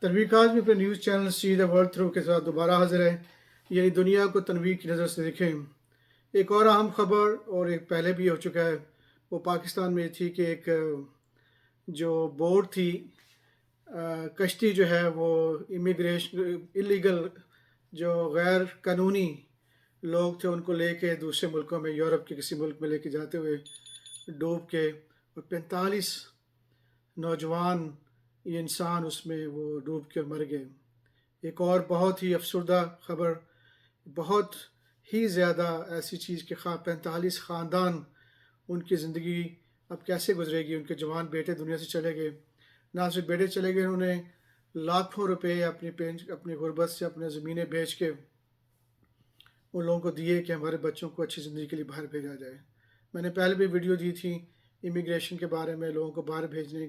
तनवीर काज़मी अपने news channel see the world through के साथ दोबारा हाजिर है। यानी दुनिया को तनवीर की नज़र से देखें। एक और अहम खबर, और एक पहले भी हो चुका है, वो पाकिस्तान में थी कि एक जो बोट थी, कश्ती जो है वो इमिग्रेशन इलीगल, जो गैर कानूनी लोग थे उनको लेके दूसरे मुल्कों में, यूरोप के किसी मुल्क में लेके जाते हुए डूब के, और 45 नौजवान ये इंसान उसमें वो डूब के मर गए। एक और बहुत ही अफसरदा खबर, बहुत ही ज़्यादा ऐसी चीज़ कि 45 ख़ानदान, उनकी ज़िंदगी अब कैसे गुजरेगी। उनके जवान बेटे दुनिया से चले गए। ना सिर्फ बेटे चले गए, उन्होंने लाखों रुपए अपनी गुर्बत से अपने ज़मीनें बेच के उन लोगों को दिए कि हमारे बच्चों को अच्छी ज़िंदगी के लिए बाहर भेजा जाए। मैंने पहले भी वीडियो दी थी इमिग्रेशन के बारे में, लोगों को बाहर भेजने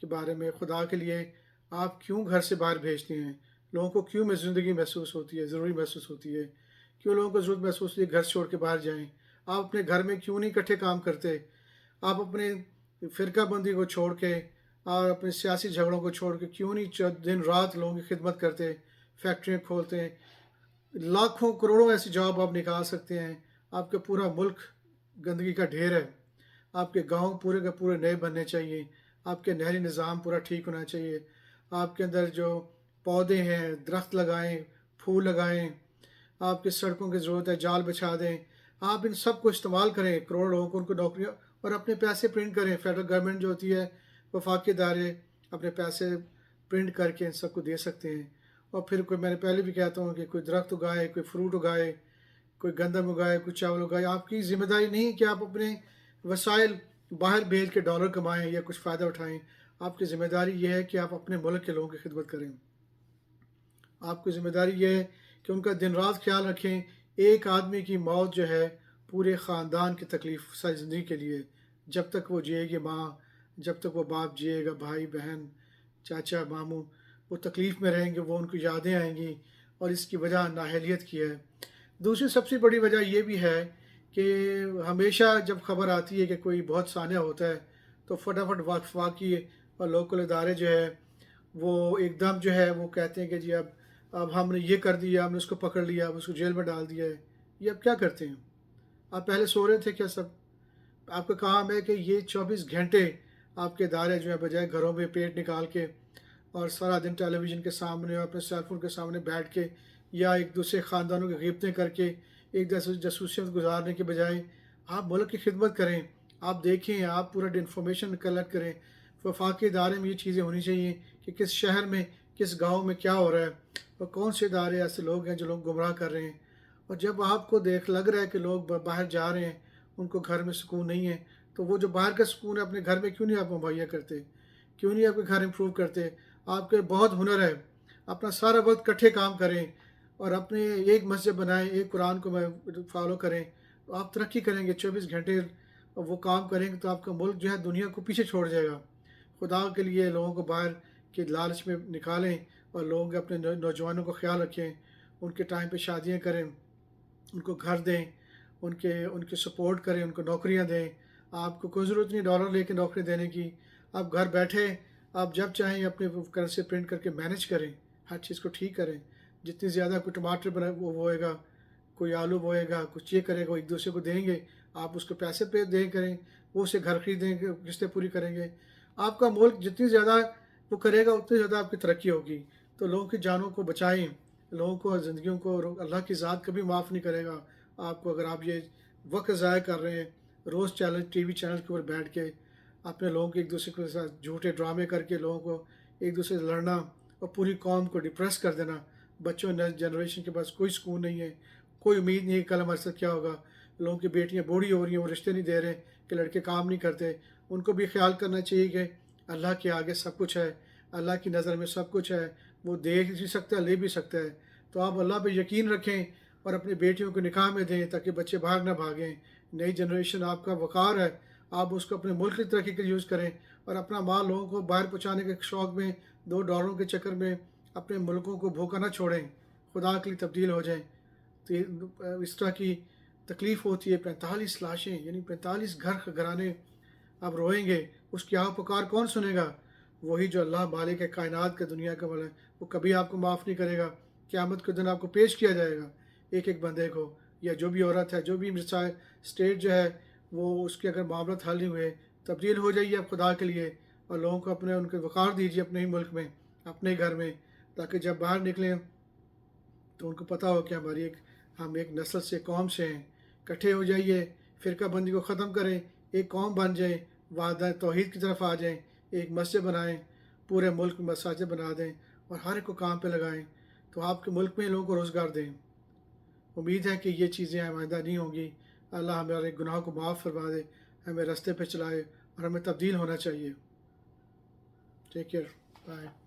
के बारे में। खुदा के लिए आप क्यों घर से बाहर भेजते हैं? लोगों को क्यों ज़िंदगी महसूस होती है, ज़रूरी महसूस होती है? क्यों लोगों को ज़रूरत महसूस होती है घर छोड़ के बाहर जाएं? आप अपने घर में क्यों नहीं इकट्ठे काम करते? आप अपने फ़िरकाबंदी को छोड़ के और अपने सियासी झगड़ों को छोड़ के क्यों नहीं दिन रात लोगों की खिदमत करते, फैक्ट्रियाँ खोलते? लाखों करोड़ों ऐसी जॉब आप निकाल सकते हैं। आपका पूरा मुल्क गंदगी का ढेर है। आपके गांव पूरे के पूरे नए बनने चाहिए। आपके नहरी निज़ाम पूरा ठीक होना चाहिए। आपके अंदर जो पौधे हैं, दरख्त लगाएं, फूल लगाएं। आपकी सड़कों की ज़रूरत है, जाल बिछा दें। आप इन सब को इस्तेमाल करें, करोड़ लोगों को उनको नौकरियाँ, और अपने पैसे प्रिंट करें। फेडरल गवर्नमेंट जो होती है, वफाकी इदारे अपने पैसे प्रिंट करके इन सबको दे सकते हैं। और फिर कोई, मैंने पहले भी कहता हूँ कि कोई दरख्त उगाए, कोई फ्रूट उगाए, कोई गंदम उगाए, कोई चावल उगाए। आपकी ज़िम्मेदारी नहीं है कि आप अपने वसाइल बाहर भेज के डॉलर कमाएं या कुछ फ़ायदा उठाएं। आपकी ज़िम्मेदारी यह है कि आप अपने मुल्क के लोगों की खिदमत करें। आपकी ज़िम्मेदारी यह है कि उनका दिन रात ख्याल रखें। एक आदमी की मौत जो है पूरे ख़ानदान की तकलीफ़ सारी ज़िंदगी के लिए। जब तक वो जिएगी माँ, जब तक वो बाप जिएगा, भाई बहन, चाचा मामू, वो तकलीफ़ में रहेंगे, वो उनको यादें आएंगी। और इसकी वजह नाअहलियत की है। दूसरी सबसे बड़ी वजह यह भी है कि हमेशा जब खबर आती है कि कोई बहुत सान्या होता है, तो फटाफट वफाकी और लोकल इदारे जो है वो एकदम जो है वो कहते हैं कि जी अब हमने ये कर दिया, हमने उसको पकड़ लिया, अब उसको जेल में डाल दिया है। ये अब क्या करते हैं? आप पहले सो रहे थे क्या सब? आपका काम है कि ये 24 घंटे आपके इदारे जो है, बजाय घरों में पेट निकाल के और सारा दिन टेलीविज़न के सामने और अपने सेलफोन के सामने बैठ के या एक दूसरे ख़ानदानों की गिबतें करके एक जासूसियत गुजारने के बजाय आप मुल्क की खिदमत करें। आप देखें, आप पूरा इन्फॉर्मेशन कलेक्ट करें। वफाकी इदारे में ये चीज़ें होनी चाहिए कि किस शहर में, किस गाँव में क्या हो रहा है, और कौन से इदारे ऐसे लोग हैं जो लोग गुमराह कर रहे हैं। और जब आपको लग रहा है कि लोग बाहर जा रहे हैं, उनको घर में सुकून नहीं है, तो वो जो बाहर का सुकून है अपने घर में क्यों नहीं आप मुहैया करते? क्यों नहीं आपके घर इम्प्रूव करते? आपके बहुत हुनर है, अपना सारा वक्त इकट्ठे काम करें और अपने एक मस्जिद बनाएं, एक कुरान को फॉलो करें, तो आप तरक्की करेंगे। 24 घंटे वो काम करेंगे तो आपका मुल्क जो है दुनिया को पीछे छोड़ जाएगा। खुदा के लिए लोगों को बाहर के लालच में निकालें और लोगों के अपने नौजवानों को ख्याल रखें। उनके टाइम पे शादियाँ करें, उनको घर दें, उनके उनकी सपोर्ट करें, उनको नौकरियां दें। आपको कोई ज़रूरत नहीं डॉलर लेके नौकरी देने की। आप घर बैठे आप जब चाहें अपने करेंसी प्रिंट करके मैनेज करें, हर चीज़ को ठीक करें। जितनी ज़्यादा कोई टमाटर बना वो बोएगा, कोई आलू बोएगा, कुछ ये करेगा, वो एक दूसरे को देंगे। आप उसको पैसे पे दे करें, वो उसे घर खरीदेंगे, किस्तें पूरी करेंगे। आपका मुल्क जितनी ज़्यादा वो करेगा उतनी ज़्यादा आपकी तरक्की होगी। तो लोगों की जानों को बचाएं, लोगों को ज़िंदगियों को, अल्लाह की ज़ात कभी माफ़ नहीं करेगा आपको अगर आप ये वक्त ज़ाया कर रहे हैं रोज़ चैनल टीवी चैनल के ऊपर बैठ के अपने लोगों के एक दूसरे के साथ झूठे ड्रामे करके लोगों को एक दूसरे से लड़ना और पूरी कौम को डिप्रेस कर देना। बच्चों नए जनरेशन के पास कोई सुकून नहीं है, कोई उम्मीद नहीं है कल हमारे साथ क्या होगा। लोगों की बेटियां बूढ़ी हो रही हैं, वो रिश्ते नहीं दे रहे कि लड़के काम नहीं करते। उनको भी ख्याल करना चाहिए कि अल्लाह के आगे सब कुछ है, अल्लाह की नज़र में सब कुछ है। वो देख भी सकता है, ले भी सकता है। तो आप अल्लाह पे यकीन रखें और अपनी बेटियों को निकाह में दें ताकि बच्चे बाहर ना भागें। नई जनरेशन आपका वक़ार है, आप उसको अपने मुल्क की तरक्की के लिए यूज़ करें और अपना माल लोगों को बाहर पहुँचाने के शौक़ में $2 के चक्कर में अपने मुल्कों को भूखा ना छोड़ें, खुदा के लिए तब्दील हो जाएँ। तो इस तरह की तकलीफ़ होती है। 45 लाशें, यानी 45 घराने अब रोएंगे, उसकी आह पुकार कौन सुनेगा? وہی جو اللہ مالک ہے کائنات کا دنیا کا والا ہے، وہ کبھی آپ کو معاف نہیں کرے گا۔ قیامت کے دن آپ کو پیش کیا جائے گا ایک ایک بندے کو، یا جو بھی عورت ہے، جو بھی مسائل اسٹیٹ جو ہے وہ اس کے اگر معاملات حل نہیں ہوئے، تبدیل ہو جائیے آپ خدا کے لیے، اور لوگوں کو ان کے وقار دیجیے اپنے ہی ملک میں، اپنے گھر میں، تاکہ جب باہر نکلیں تو ان کو پتہ ہو کہ ہم ایک نسل سے، قوم سے ہیں۔ اکٹھے ہو جائیے، فرقہ بندی کو ختم کریں، ایک قوم بن جائیں، وحدہ توحید کی طرف آ جائیں، ایک مسجد بنائیں، پورے ملک میں مساجد بنا دیں اور ہر ایک کو کام پہ لگائیں، تو آپ کے ملک میں لوگوں کو روزگار دیں۔ امید ہے کہ یہ چیزیں آئندہ نہیں ہوں گی۔ اللہ ہمارے گناہوں کو معاف فرما دے، ہمیں راستے پہ چلائے، اور ہمیں تبدیل ہونا چاہیے۔ Take care, bye.